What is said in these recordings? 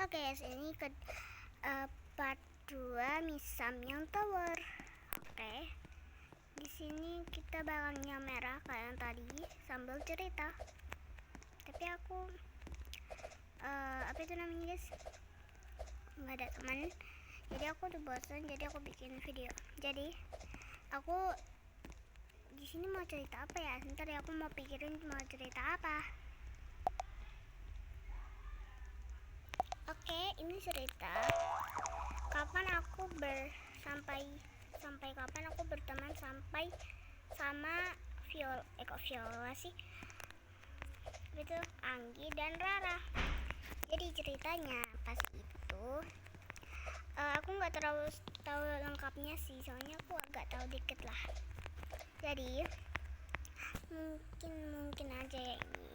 Oke guys, ini ke part 2 Misam yang Tower. Oke. Di sini kita balangnya merah kayak yang tadi sambil cerita. Tapi aku apa itu namanya guys? Nggak ada teman. Jadi aku udah bosan, jadi aku bikin video. Jadi aku di sini mau cerita apa ya? Ntar ya aku mau pikirin mau cerita apa. Oke, ini cerita kapan aku sampai kapan aku berteman sampai sama Viola sih, itu Anggi dan Rara. Jadi ceritanya pas itu aku nggak terlalu tahu lengkapnya sih, soalnya aku agak tahu dikit lah. Jadi mungkin aja ya ini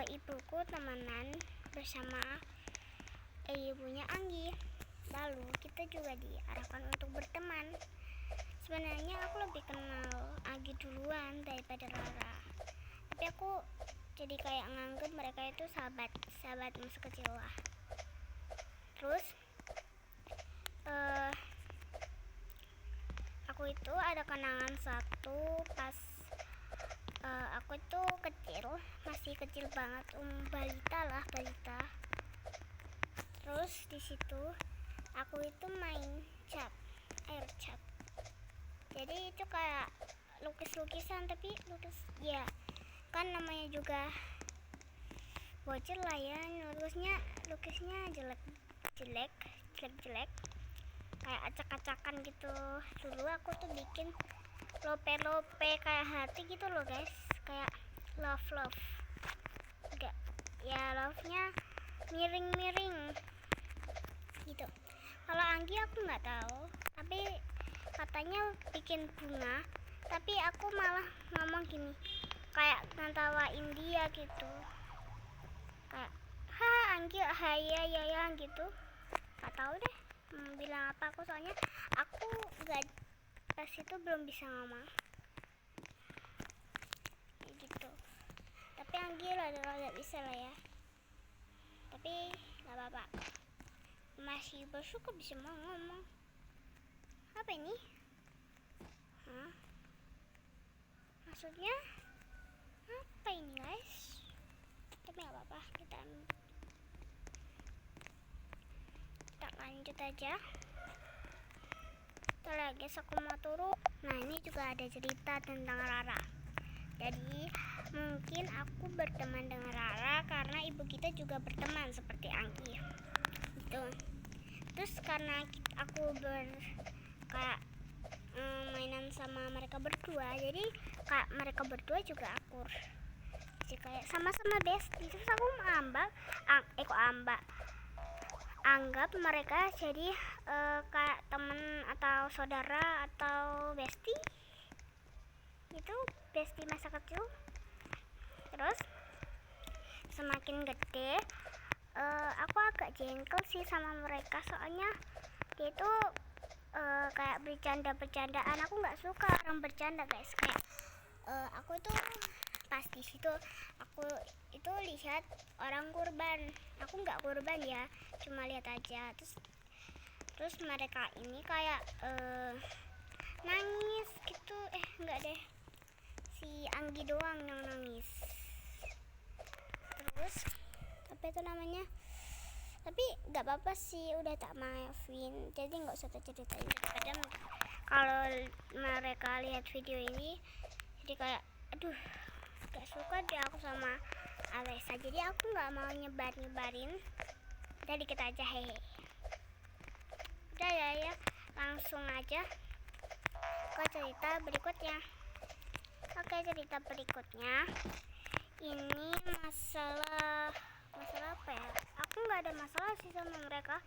ibuku temenan bersama ibunya Anggi, lalu kita juga diarahkan untuk berteman. Sebenarnya aku lebih kenal Anggi duluan daripada Rara, tapi aku jadi kayak nganggep mereka itu sahabat masa kecil lah. Terus aku itu ada kenangan satu pas aku itu masih kecil banget, balita. Terus di situ aku itu main air cat. Jadi itu kayak lukis-lukisan, tapi ya kan namanya juga bocil lah ya, lukisnya jelek kayak acak-acakan gitu. Dulu aku tuh bikin lope kayak hati gitu loh guys, kayak love enggak ya, love-nya miring gitu. Kalau Anggi aku nggak tahu, tapi katanya bikin bunga, tapi aku malah ngomong gini kayak ngantawain dia gitu, kayak Anggi ya gitu. Nggak tahu deh bilang apa aku, soalnya aku nggak pas itu belum bisa ngomong gitu. Tapi Anggi lah bisa lah ya, tapi nggak apa-apa, masih bersyukur bisa mau ngomong. Apa ini? Maksudnya apa ini guys? Tapi nggak apa-apa, kita lanjut aja. Ntar lagi aku mau turun. Nah, ini juga ada cerita tentang Rara. Jadi mungkin aku berteman dengan Rara karena ibu kita juga berteman seperti Anggi gitu. Terus karena aku kayak mainan sama mereka berdua, jadi kayak mereka berdua juga akur, jadi kayak sama-sama bestie. Terus aku anggap mereka jadi kayak temen atau saudara atau bestie itu, bestie masa kecil. Terus semakin gede aku agak jengkel sih sama mereka, soalnya dia itu kayak bercandaan. Aku nggak suka orang bercanda guys. Kayak aku tuh pas di situ aku itu lihat orang kurban. Aku nggak kurban ya, cuma lihat aja. Terus mereka ini kayak nangis gitu. Enggak deh, si Anggi doang yang nangis. Terus apa itu namanya, tapi nggak apa-apa sih, udah tak maafin, jadi nggak usah ceritain. Kadang kalau mereka lihat video ini jadi kayak aduh, gak suka deh aku sama Alessa, jadi aku nggak mau nyebarin. Udah dikit aja, hehe. Udah ya, langsung aja ke cerita berikutnya. Oke, cerita berikutnya ini masalah apa ya? Aku nggak ada masalah sih sama mereka.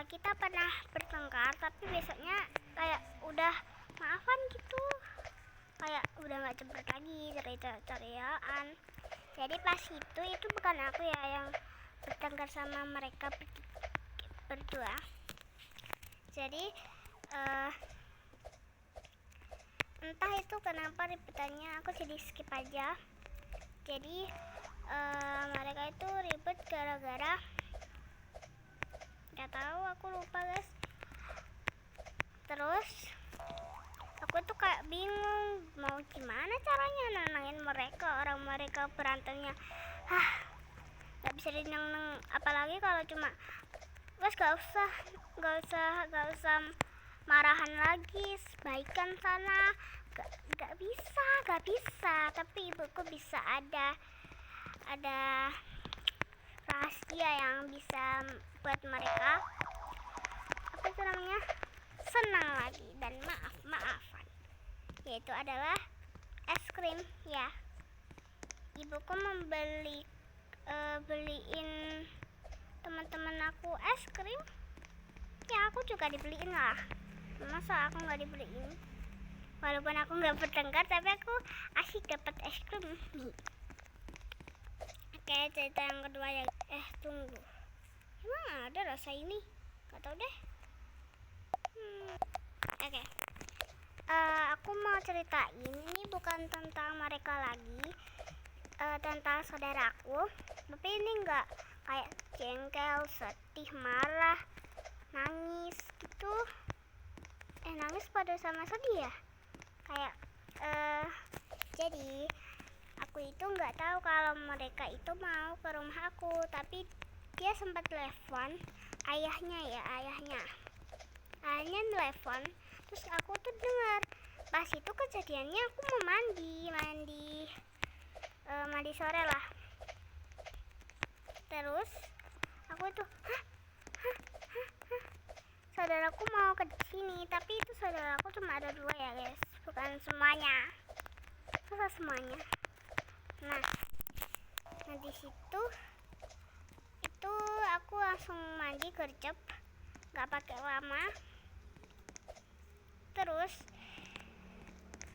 Kita pernah bertengkar, tapi besoknya kayak udah maafan gitu, kayak udah nggak cemberut lagi, cerita-ceriaan. Jadi pas itu bukan aku ya yang bertengkar sama mereka berdua. Jadi entah itu kenapa ribetannya, aku jadi skip aja. Jadi mereka itu ribet gara-gara nggak tahu, aku lupa guys. Terus aku tuh kayak bingung mau gimana caranya nenangin mereka, orang mereka berantemnya nggak bisa dineng-neng, apalagi kalau cuma guys gak usah marahan lagi, baikan sana, gak bisa. Tapi ibuku bisa ada rahasia yang bisa buat mereka apa itu namanya senang lagi dan maafan, yaitu adalah es krim ya. Ibuku beliin teman-teman aku es krim ya, aku juga dibeliin lah, masa aku nggak dibeliin. Walaupun aku nggak bertengkar, tapi aku asik dapat es krim nih. Oke, cerita yang kedua ya. Tunggu, emang ada rasa ini? Gak tau deh. Oke. Aku mau ceritain, ini bukan tentang mereka lagi, tentang saudaraku. Tapi ini nggak kayak jengkel, sedih, marah, nangis gitu. Nangis pada sama sedih ya. Kayak jadi aku itu nggak tahu kalau mereka itu mau ke rumah aku, tapi dia sempat telepon ayahnya telepon. Terus aku tuh dengar, pas itu kejadiannya aku mau mandi sore lah. Terus aku tuh saudaraku mau ke sini, tapi itu saudaraku cuma ada 2 ya guys, bukan semuanya. Masa semuanya? Nah di situ itu aku langsung mandi gercep, nggak pakai lama. Terus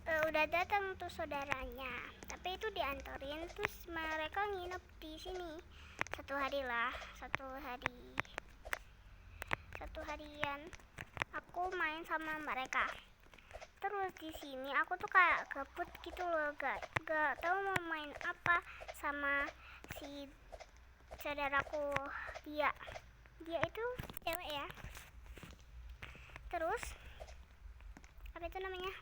udah datang tuh saudaranya, tapi itu dianterin. Terus mereka nginep di sini satu harian aku main sama mereka. Terus di sini aku tuh kayak gabut gitu loh, gak tahu mau main apa sama si saudaraku. Dia itu cewek ya. Terus apa itu namanya,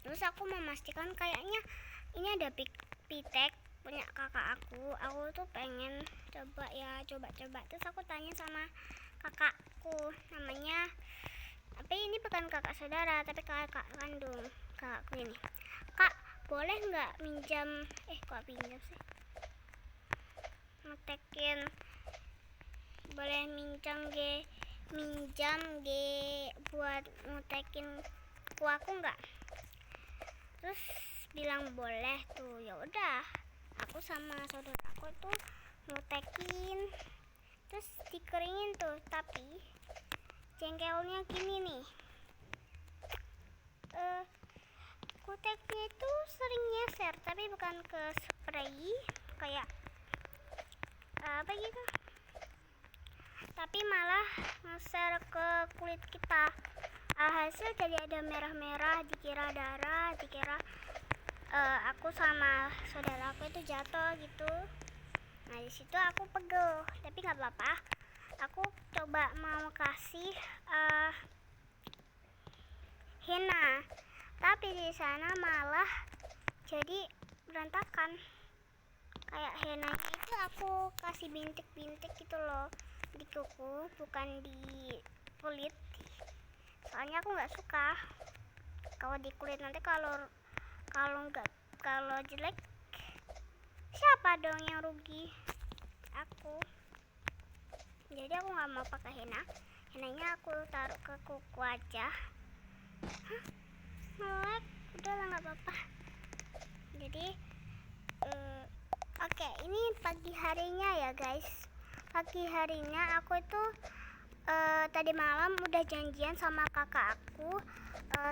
terus aku memastikan kayaknya ini ada pitek punya kakak aku tuh pengen coba. Terus aku tanya sama kakakku, namanya tapi ini bukan kakak saudara tapi kakak kandung kakakku ini. Kak, boleh nggak minjam kok pinjam sih, ngetekin, boleh minjam buat ngetekin aku nggak? Terus bilang boleh tuh. Ya udah, aku sama saudaraku tuh ngetekin, terus dikeringin tuh. Tapi jengkelnya gini nih, kuteknya itu sering nyeser, tapi bukan ke spray kayak apa gitu, tapi malah ngeser ke kulit kita. Alhasil jadi ada merah-merah, dikira darah, dikira aku sama saudaraku itu jatuh gitu. Nah di situ aku pegel, tapi nggak apa-apa. Aku coba mau kasih henna, tapi di sana malah jadi berantakan. Kayak hennanya itu aku kasih bintik-bintik gitu loh di kuku, bukan di kulit. Soalnya aku nggak suka kalau di kulit, nanti kalau jelek siapa dong yang rugi? Aku. Jadi aku nggak mau pakai hennanya aku taruh ke kuku aja. Melek, udah lah nggak apa-apa. Jadi oke, ini pagi harinya ya guys. Pagi harinya aku itu tadi malam udah janjian sama kakak aku,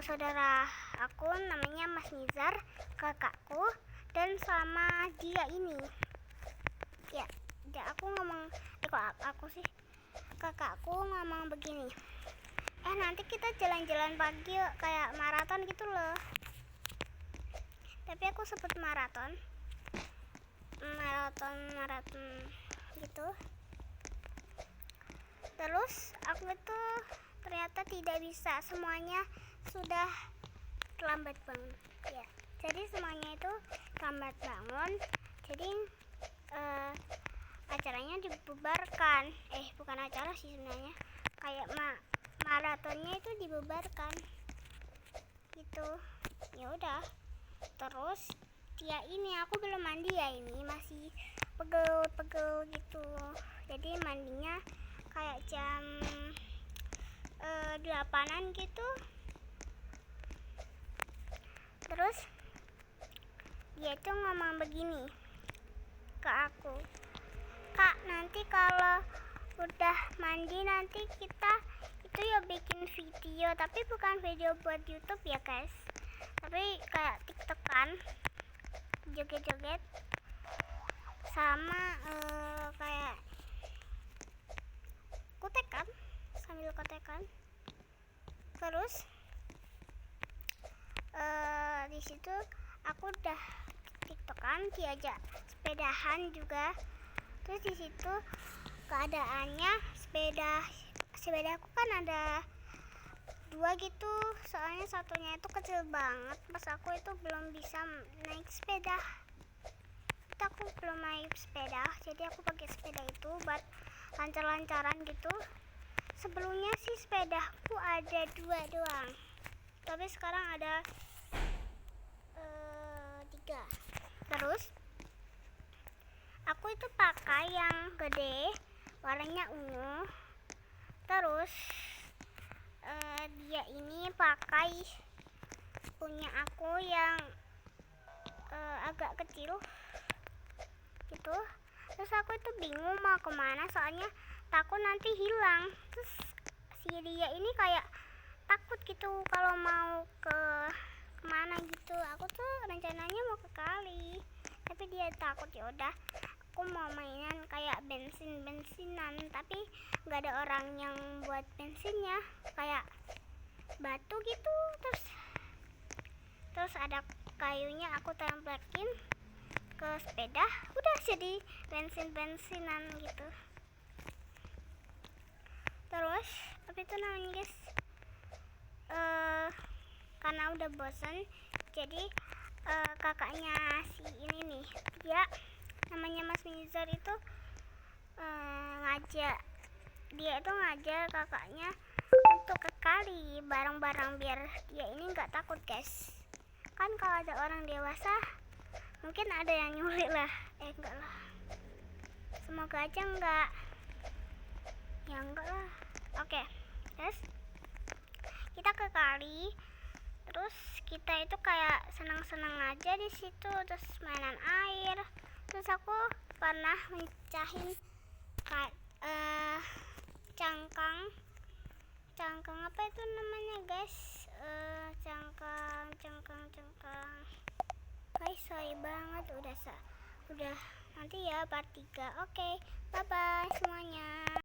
saudara aku namanya Mas Nizar, kakakku, dan sama dia ini ya, aku ngomong kok aku sih, kakakku ngomong begini, nanti kita jalan-jalan pagi yuk, kayak maraton gitu loh. Tapi aku sebut maraton gitu. Terus aku itu ternyata tidak bisa, semuanya sudah terlambat bangun ya. Jadi semuanya itu terlambat bangun, jadi acaranya dibubarkan. Bukan acara sih sebenarnya, kayak maratonnya itu dibubarkan gitu. Ya udah, terus aku belum mandi ya, ini masih pegel gitu. Jadi mandinya kayak jam 8-an gitu. Terus dia tuh ngomong begini ke aku, Kak, nanti kalau udah mandi nanti kita itu ya bikin video, tapi bukan video buat YouTube ya guys, tapi kayak tiktokan, joget-joget sama kayak kutekan, sambil kutekan. Terus di situ aku udah tiktokan, diajak sepedahan juga. Terus di situ keadaannya sepedaku kan ada 2 gitu, soalnya satunya itu kecil banget. Pas aku itu belum bisa naik sepeda, aku belum naik sepeda, jadi aku pakai sepeda itu buat lancar-lancaran gitu. Sebelumnya sih sepedaku ada 2 doang, tapi sekarang ada 3. Terus aku itu pakai yang gede, warnanya ungu. Terus dia ini pakai punya aku yang agak kecil gitu. Terus aku itu bingung mau kemana, soalnya takut nanti hilang. Terus si dia ini kayak takut gitu kalau mau kemana gitu. Aku tuh rencananya mau ke kali, tapi dia takut. Ya udah, aku mau mainan kayak bensinan, tapi nggak ada orang yang buat bensinnya, kayak batu gitu. Terus ada kayunya, aku tempelin ke sepeda, udah jadi bensinan gitu. Terus apa itu namanya guys, karena udah bosan, jadi kakaknya si ini nih, dia namanya Mas Mizar itu ngajak kakaknya untuk ke kali bareng-bareng biar dia ini nggak takut guys. Kan kalau ada orang dewasa mungkin ada yang nyulik lah, enggak lah, semoga aja enggak lah. Oke, terus kita ke kali, terus kita itu kayak senang-senang aja di situ, terus mainan air. Terus aku pernah mencahin cangkang apa itu namanya guys, cangkang guys, sorry banget, udah nanti ya part 3. Oke, bye bye semuanya.